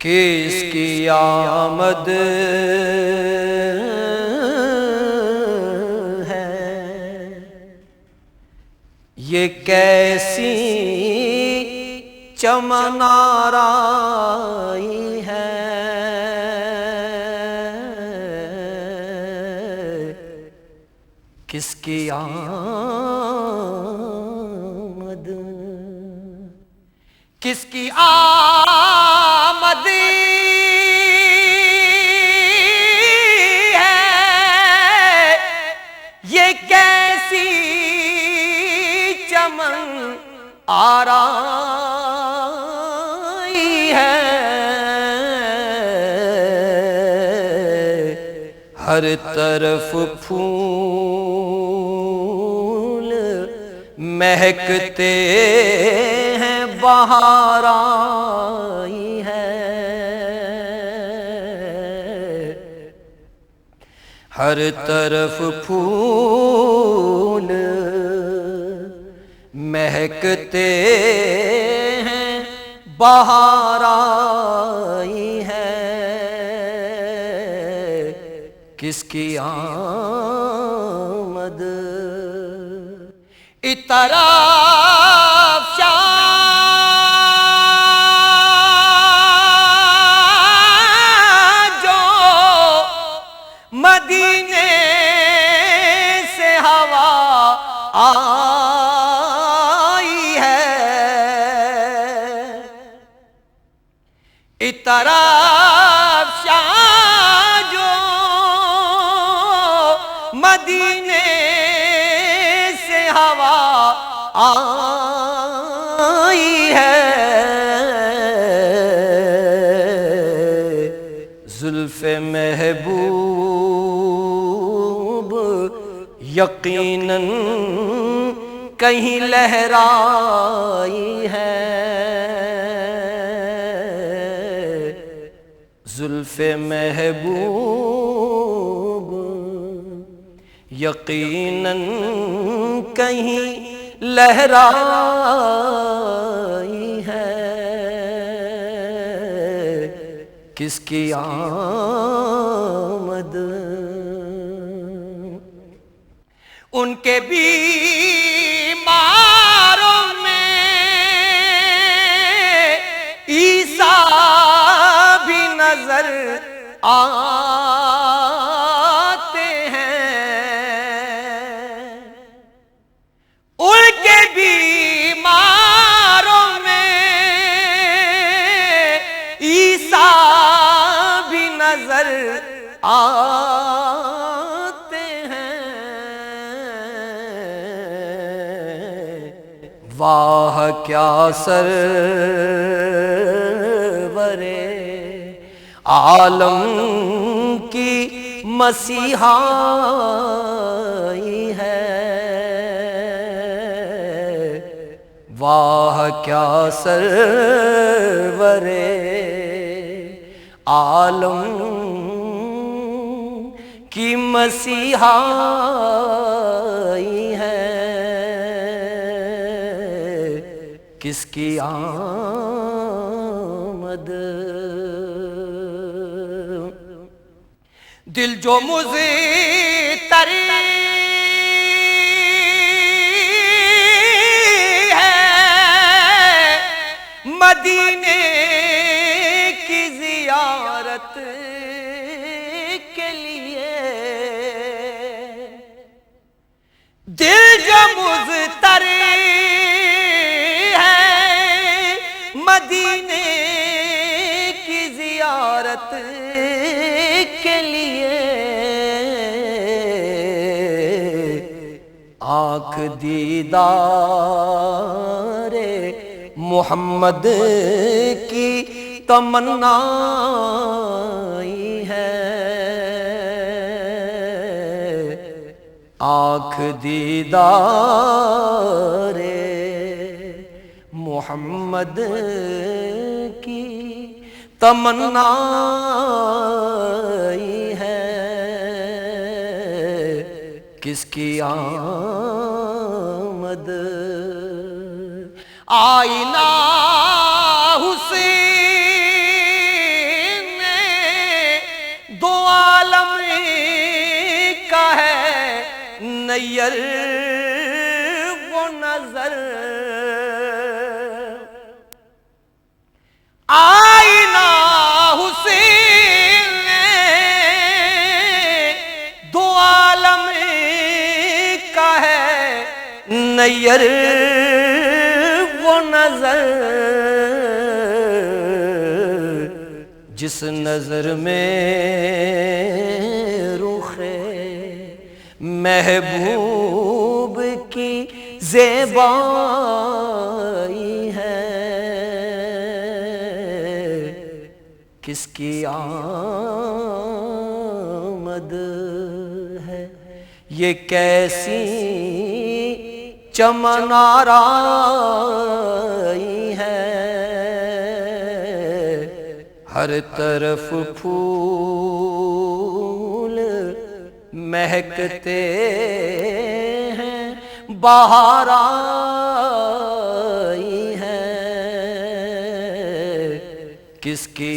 کس کی آمد ہے، یہ کیسی چمن آرائی ہے، کس کی آمد، کس کی آمد ہے، یہ کیسی چمن آرائی ہے، ہر طرف پھول مہکتے ہیں، بہار آئی ہے، ہر طرف پھول مہکتے ہیں، بہار آئی ہے، کس کی آمد، اطراف جو مدینے سے ہوا آئی ہے، اطراف جو مدینے سے ہوا آئی ہے، زلف محبوب یقیناً کہیں لہرائی ہے، زلف محبوب یقیناً کہیں لہرائی ہے، کس کی آمد، ان کے بیماروں میں عیسیٰ بھی نظر آتے ہیں، ان کے بیماروں میں عیسیٰ بھی نظر آتے ہیں، واہ کیا سرورِ عالم کی مسیحائی ہے، واہ کیا سرورِ عالم کی مسیحائی ہے، کس کی آمد، دل جو مضطرب ہے مدینے کی زیارت کے لیے، دل جو مضطرب ہے مدینے کی زیارت کے لیے، آنکھ دیدار محمد کی تمنائی ہے، آنکھ دیدار محمد کی تمنائی ہے، کس کی آمد، آئینہ حسین نیر وہ نظر آئینہ حسین دو عالم کا ہے نیر وہ نظر جس نظر میں رخ محبوب کی زیبائی ہے کس کی آمد ہے یہ کیسی چمن آرائی ہے ہر طرف پھول مہکتے ہیں بہار آئی ہے کس کی